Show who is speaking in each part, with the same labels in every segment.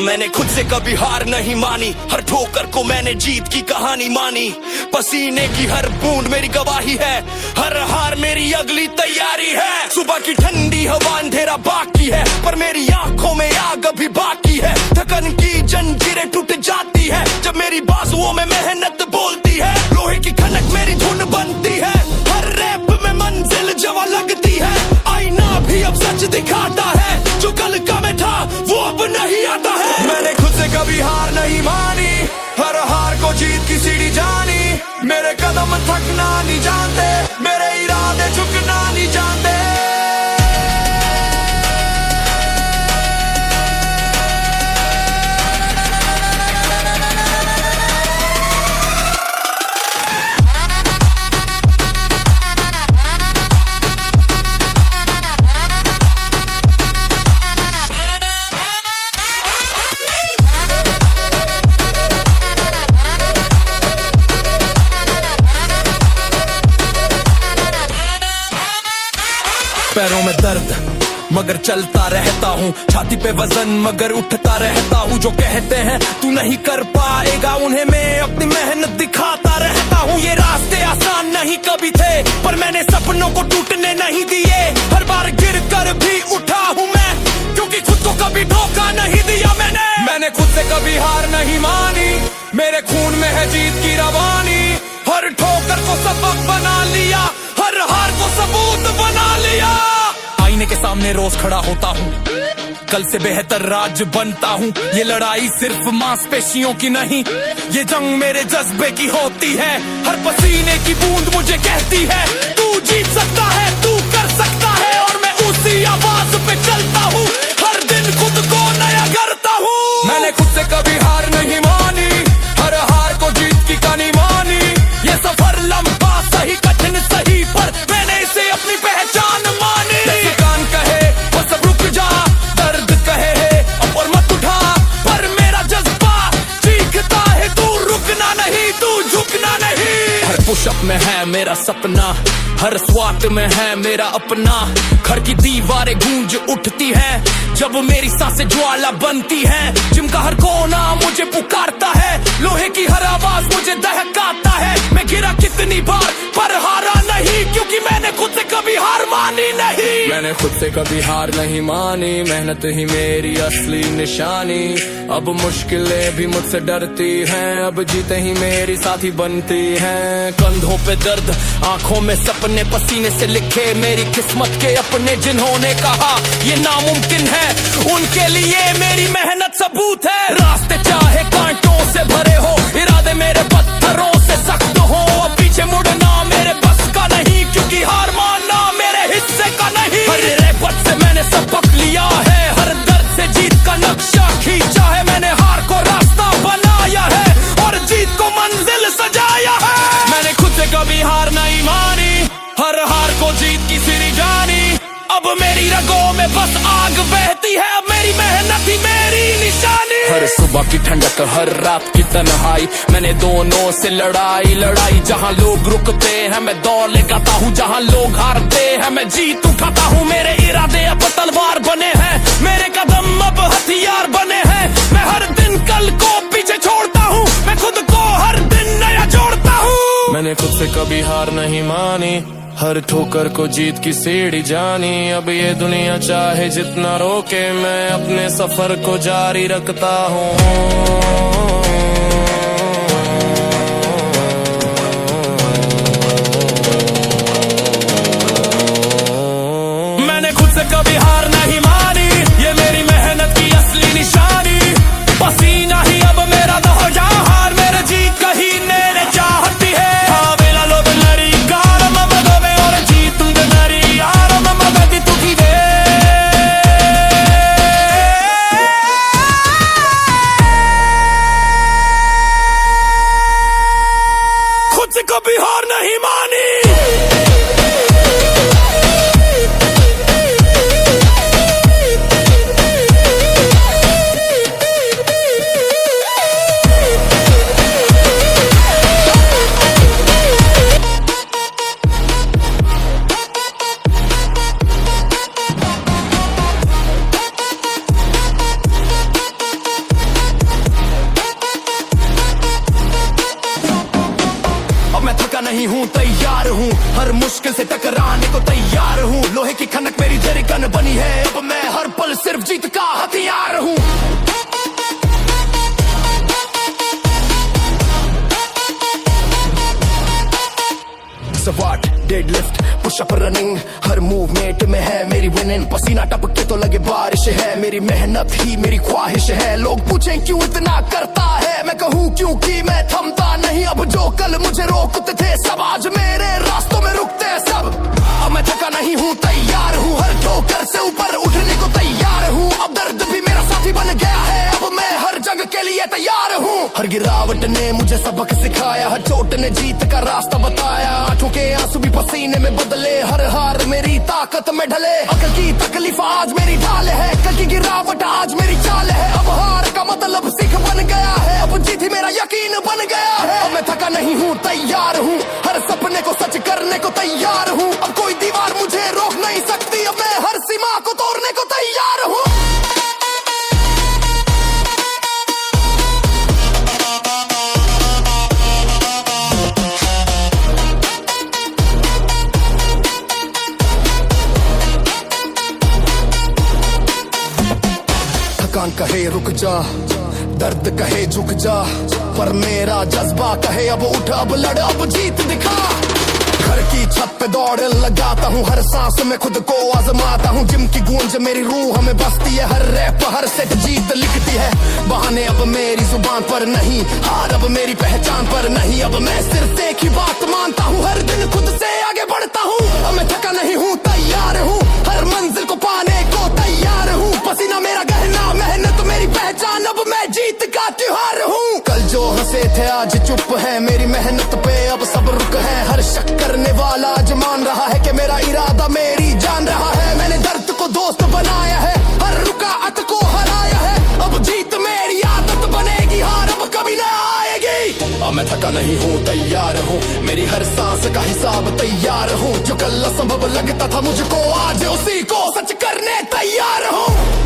Speaker 1: मैंने खुद से कभी हार नहीं मानी, हर ठोकर को मैंने जीत की कहानी मानी। पसीने की हर बूंद मेरी गवाही है, हर हार मेरी अगली तैयारी है। सुबह की ठंडी हवा अंधेरा बाकी है, पर मेरी आंखों में आग अभी बाकी है। थकन की जंजीरें टूट जाती है जब मेरी बाजुओं में मेहनत बोलती है। लोहे की खनक मेरी धुन बनती है, हर रैप में मंजिल जवा लगती है। आईना भी अब सच दिखाता है, जो कल का मैं था वो अब नहीं आता है। मैंने खुद से कभी हार नहीं मानी, हर हार को जीत की सीढ़ी जानी। मेरे कदम थकना नहीं जानते, मेरे इरादे झुकना नहीं जानते। पैरों में दर्द मगर चलता रहता हूँ, छाती पे वजन मगर उठता रहता हूँ। जो कहते हैं तू नहीं कर पाएगा, उन्हें मैं अपनी मेहनत दिखाता रहता हूँ। ये रास्ते आसान नहीं कभी थे, पर मैंने सपनों को टूटने नहीं दिए। हर बार गिर कर भी उठा हूँ मैं, क्योंकि खुद को कभी धोखा नहीं दिया मैंने खुद से कभी हार नहीं मानी, मेरे खून में है जीत की रवानी। हर ठोकर को सबक बना लिया, हर हार को सबूत बना लिया। आईने के सामने रोज खड़ा होता हूँ, कल से बेहतर राज बनता हूँ। ये लड़ाई सिर्फ मांसपेशियों की नहीं, ये जंग मेरे जज्बे की होती है। हर पसीने की बूंद मुझे कहती है तू जीत सकता है, तू कर सकता है। और मैं उसी आवाज पे चलता हूँ, हर दिन खुद को नया करता हूँ। मैंने खुद से कभी हार नहीं मानी, हर हार को जीत की कहानी मानी। ये सफर लंबा सही कठिन सही, पर मैंने इसे अपनी पहचान मानी। कान कहे बस अब रुक जा, दर्द कहे अब और मत उठा, पर मेरा जज्बा चीखता है तू रुकना नहीं, तू झुकना नहीं। हर पुशअप में है मेरा सपना, हर स्वात में है मेरा अपना। घर की दीवारें गूंज उठती हैं जब मेरी सांसें ज्वाला बनती हैं। जिम का हर कोना मुझे पुकारता है, लोहे की हर आवाज मुझे दहकाता है। मैं गिरा कितनी बार पर हारा नहीं, क्योंकि मैंने खुद से कभी हार मानी नहीं। मैंने खुद से कभी हार नहीं मानी, मेहनत ही मेरी असली निशानी। अब मुश्किलें भी मुझसे डरती हैं, अब जीते ही मेरी साथी बनती हैं। कंधों पे दर्द, आंखों में सपने, पसीने से लिखे मेरी किस्मत के अपने। जिन्होंने कहा ये नामुमकिन है, उनके लिए मेरी मेहनत सबूत है। रास्ते चाहे कांटों से भरे हो, इरादे मेरे पत्थरों से सख्त हो। अब पीछे मुड़ना मेरे बस का नहीं, क्योंकि हार मानना मेरे हिस्से का नहीं। हर रेपत से मैंने सबक लिया है, हर दर्द से जीत का नक्शा खींचा है। मैंने हार को रास्ता बनाया है और जीत को मंजिल सजाया है। मैंने खुद से कभी हार नहीं मानी, हर हार को जीत की सीढ़ी जानी। अब मेरी रगों में बस आग बहती है, अब मेरी मेहनत ही मेरी निशानी। हर सुबह की ठंडक, हर रात की तन्हाई, मैंने दोनों से लड़ाई। जहाँ लोग रुकते हैं मैं दौड़ लगाता हूँ, जहाँ लोग हारते हैं मैं जीत उठाता हूँ। मेरे इरादे अब तलवार बने हैं, मेरे कदम अब हथियार बने हैं। मैं हर दिन कल को पीछे छोड़ता हूँ, मैं खुद को हर दिन नया जोड़ता हूँ। मैंने खुद से कभी हार नहीं मानी, हर ठोकर को जीत की सीढ़ी जानी। अब ये दुनिया चाहे जितना रोके, मैं अपने सफर को जारी रखता हूँ। मैंने खुद से कभी हार नहीं मानी, ये मेरी मेहनत की असली निशानी। पसीना ही अब मेरा दोहरा, हार मेरे जीत कहीं मेरे चाहती है। कभी हार नहीं मानी। थका नहीं हूँ, तैयार हूँ, हर मुश्किल से टकराने को तैयार हूँ। लोहे की खनक मेरी धड़कन बनी है, अब मैं हर पल सिर्फ जीत का हथियार हूँ। सवाट डेडलिफ्ट पुशअप रनिंग हर मूवमेंट में है मेरी विनिंग। पसीना टपके तो लगे बारिश है, मेरी मेहनत ही मेरी ख्वाहिश है। लोग पूछें क्यों इतना करता है, मैं कहूँ क्योंकि मैं थमता नहीं। अब जो कल मुझे रोकते थे सब आज मेरे रास्तों में रुकते हैं सब। अब मैं थका नहीं हूँ, तैयार हूँ, हर ठोकर से ऊपर उठने को तैयार हूँ। अब दर्द भी मेरा साथी बन गया है, अब मैं हर जंग के लिए तैयार हूँ। हर गिरावट ने मुझे सबक सिखाया, हर चोट ने जीत का रास्ता बताया। आंखों के आंसू भी पसीने में बदले, हर हार मेरी ताकत में ढले। अकल की तकलीफ आज मेरी ढाल है, कल की गिरावट आज मेरी चाल है। अब हार का मतलब सीख बन गया है, अब जीत ही मेरा यकीन बन गया है। अब मैं थका नहीं हूँ, तैयार हूँ, हर सपने को सच करने को तैयार हूँ। अब कोई दीवार मुझे रोक नहीं सकती, अब मैं हर सीमा को तोड़ने को तैयार हूँ। थकान कहे रुक जा, दर्द कहे झुक जा, पर मेरा जज्बा कहे अब उठ, अब लड़, अब जीत दिखा। घर की छत पे दौड़ लगाता हूँ, हर सांस में खुद को आजमाता हूँ। जिम की गूंज मेरी रूह में बसती है, हर रैप हर सेट जीत लिखती है। बहाने अब मेरी जुबान पर नहीं, हार अब मेरी पहचान पर नहीं। अब मैं सिर्फ एक ही बात मानता हूँ, हर दिन खुद से आगे बढ़ता हूँ। अब मैं थका नहीं हूँ, तैयार हूँ, हर मंजिल को पाने को तैयार हूँ। पसीना मेरा गहना, मेहनत मेरी पहचान, अब मैं जीत का त्योहार हूँ। कल जो हंसे थे आज चुप है, मेरी मेहनत पे अब सब रुक है। हर शक करने वाला आज मान रहा है कि मेरा इरादा मेरी जान रहा है। मैंने दर्द को दोस्त बनाया है, हर रुकावट को हराया है। अब जीत मेरी आदत बनेगी, हार अब कभी ना आएगी। अब मैं थका नहीं हूँ, तैयार हूँ, मेरी हर सांस का हिसाब तैयार हूँ। जो कल असंभव लगता था मुझको, आज उसी को सच करने तैयार हूँ।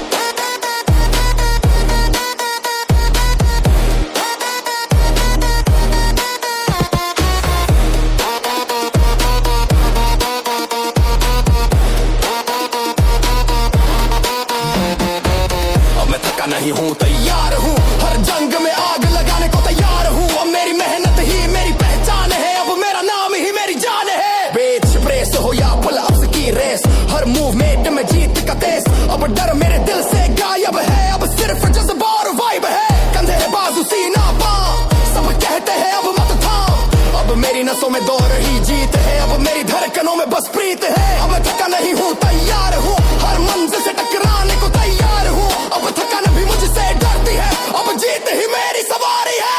Speaker 1: नहीं हूँ, तैयार हूँ, हर जंग में आग लगाने को तैयार हूँ। अब मेरी मेहनत ही मेरी पहचान है, अब मेरा नाम ही मेरी जान है। बेच प्रेस हो या पुल अप्स की रेस, हर मूवमेंट में जीत का तेज। अब डर मेरे दिल से गायब है, अब सिर्फ जज्बा और वाइब है। कंधे बाजू सीना पांव, सब कहते हैं अब मत थाम। अब मेरी नसों में दौड़ रही जीत है, अब मेरी धड़कनों में बस प्रीत है। अब मैं थका नहीं हूँ, तैयार हूँ, हर मंजिल से टकराने को तैयार हूँ। अब थकान भी मुझसे डरती है, अब जीत ही मेरी सवारी है।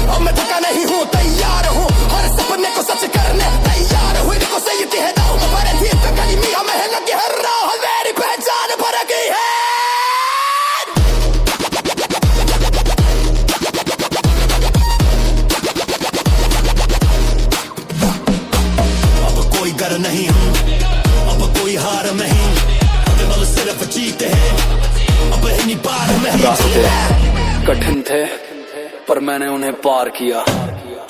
Speaker 1: अब मैं थका नहीं हूँ, तैयार हूँ, हर सपने को सच करने तैयार हूँ। इनको सही है दाव में भरे थी तकली मियां मेहनत की हर राह मेरी पहचान भर गई है। डर नहीं हूँ, अब कोई हार नहीं, केवल सिर्फ जीत है, अब इन्हीं पार में ही।
Speaker 2: रास्ते कठिन थे पर मैंने उन्हें पार किया,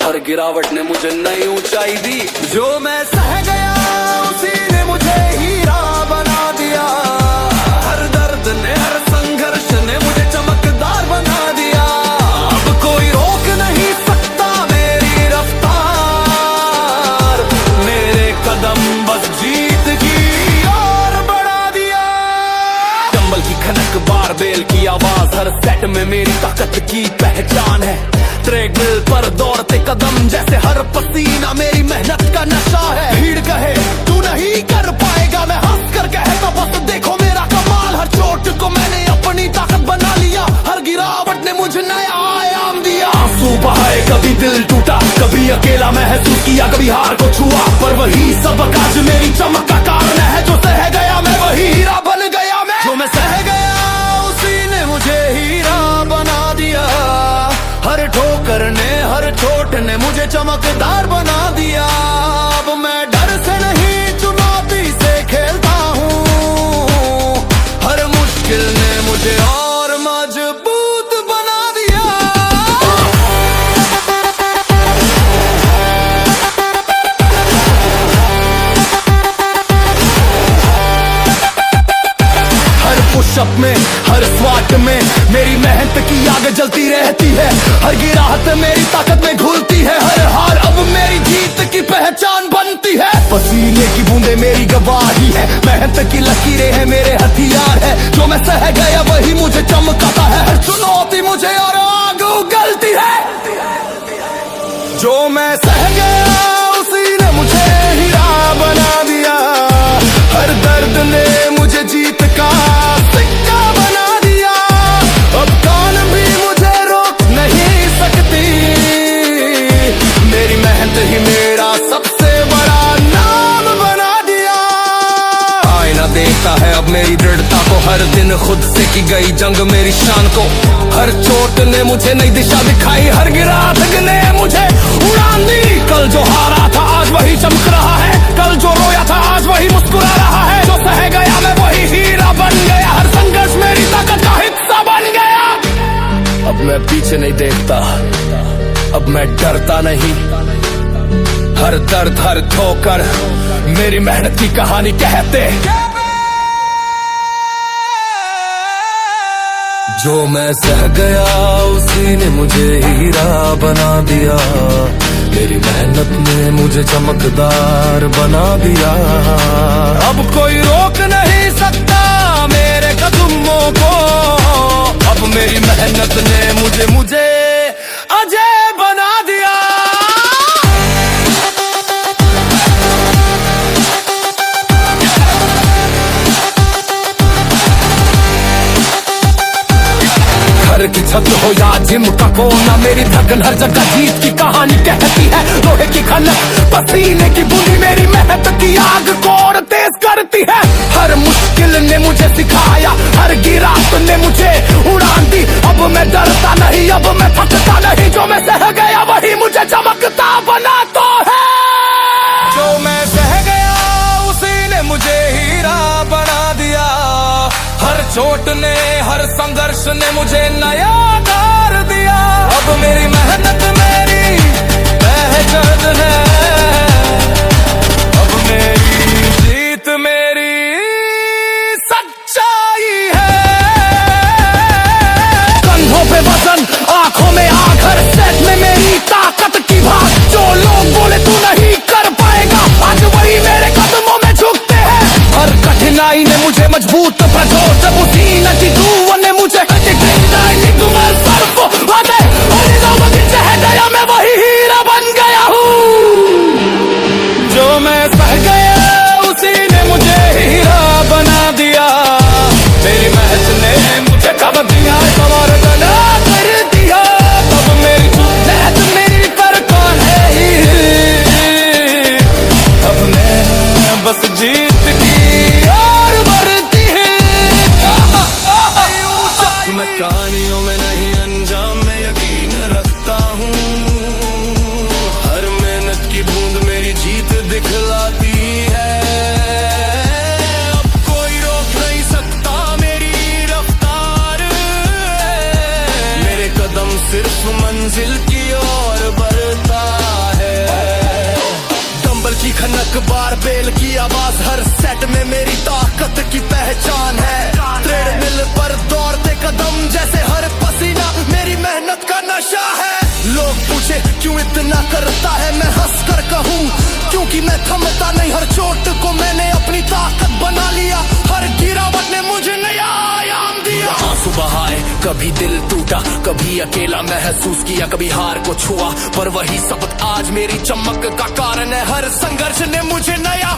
Speaker 2: हर गिरावट ने मुझे नई ऊंचाई दी। जो मैं सह गया उसी ने मुझे हीरा बना दिया, हर दर्द ने हर संघर्ष ने मुझे चमकदार बना दिया। अब कोई रोक नहीं सकता मेरी रफ्तार, मेरे कदम बस जीत की ओर बढ़ा दिया। डंबल की खनक बारबेल की आवाज, हर सेट में मेरी ताकत की पहचान है। ट्रेडमिल पर दौड़ते कदम जैसे हर पसीना मेरी मेहनत का नशा है। भीड़ कहे तू नहीं कर पाएगा, मैं हंस कर कहता बस देखो मेरा कमाल। हर चोट को मैंने अपनी ताकत बना लिया, हर गिरावट ने मुझे नया आयाम दिया। आंसू बहाए, कभी दिल टूटा, कभी अकेला महसूस किया, कभी हार को छुआ, पर वही सबक आज मेरी चमक का कारण है। जो सह गया मैं वही हीरा बन गया, मैं जो मैं सह गया उसी ने मुझे हीरा बना दिया। हर ठोकर ने हर चोट ने मुझे चमकदार बना दिया। अब मैं डर से नहीं चुनौती से खेलता हूँ, पुशअप में, हर स्वाट में मेरी मेहनत की आग जलती रहती है। हर गिराहट मेरी ताकत में घुलती है, हर हार अब मेरी जीत की पहचान बनती है। पसीने की बूंदे मेरी गवाही है, मेहनत की लकीरें हैं मेरे हथियार है। जो मैं सह गया वही मुझे चमकाता है, हर चुनौती मुझे और आग उगलती है। जो मैं सह गया उसी ने मुझे हीरा बना दिया, हर दर्द ने मुझे जीत का सिक्का बना दिया। अब कौन भी मुझे रोक नहीं सकती, मेरी मेहनत ही मेरा सबसे बड़ा नाम बना दिया। आईना देखता है अब मेरी दृढ़ता को, हर दिन खुद से की गई जंग मेरी शान को। हर चोट ने मुझे नई दिशा दिखाई, हर गिरावट ने मुझे उड़ान दी। कल जो हारा था आज वही चमक रहा है, कल जो रोया था आज वही मुस्कुरा रहा है। जो सह गया मैं वही हीरा बन गया, हर संघर्ष मेरी ताकत का हिस्सा बन गया। अब मैं पीछे नहीं देखता, अब मैं डरता नहीं, हर दर्द हर ठोकर मेरी मेहनत की कहानी कहते। जो मैं सह गया उसी ने मुझे हीरा बना दिया, मेरी मेहनत ने मुझे चमकदार बना दिया। अब कोई रोक नहीं सकता मेरे कदमों को, अब मेरी मेहनत ने मुझे अजय बना दिया। घर की छत हो या जिम का कोना, मेरी धड़कन हर जगह जीत की कहानी कहती है। लोहे की खनक पसीने की बूंदी मेरी मेहनत की आग को और तेज करती है। हर मुश्किल ने मुझे सिखाया, हर गिरावट ने मुझे उड़ान दी। अब मैं डरता नहीं, अब मैं थकता नहीं, जो मैं सह गया वही मुझे चमकता बना तो है। जो मैं सह गया उसी ने मुझे हीरा बना दिया, हर चोट ने हर संघर्ष ने मुझे नया कर दिया। अब मेरी मेहनत मेरी पहचान है, अब मेरी जीत मेरी सच्चाई है। कंधों पे वजन आंखों में आग, हर सेट में मेरी ताकत की भाग। जो लोग बोले तू नहीं कर पाएगा, आज वही मेरे कदमों में झुकते हैं। हर कठिनाई ने मुझे मजबूत प्रजोर, जब उसी नदी धुआं ने मुझे मैं वही हीरा बन गया हूँ। जो मैं सह गया उसी ने मुझे हीरा बना दिया, मेरी मेहनत ने मुझे कब दिया सवार बना कर दिया। तब मेरी मेहनत मेरी पर कौन है, अब मैं बस जीत की और बढ़ती है। मैं कहानियों में नहीं अंजाम में यकीन रखता हूँ, हर मेहनत की बूंद मेरी जीत दिखलाती है। अब कोई रोक नहीं सकता मेरी रफ्तार, मेरे कदम सिर्फ मंजिल की ओर बढ़ता है। डंबल की खनक बारबेल की आवाज, हर सेट में मेरी ताकत की पहचान है। ट्रेडमिल पर दौड़ते कदम जैसे हर पसीना मेरी मेहनत का नशा है। लोग पूछे क्यों इतना करता है, मैं हंस कर कहूँ क्योंकि मैं थमता नहीं। हर चोट को मैंने अपनी ताकत बना लिया, हर गिरावट ने मुझे नया आयाम दिया। आंसू बहाए, कभी दिल टूटा, कभी अकेला महसूस किया, कभी हार को छुआ, पर वही सबक आज मेरी चमक का कारण है। हर संघर्ष ने मुझे नया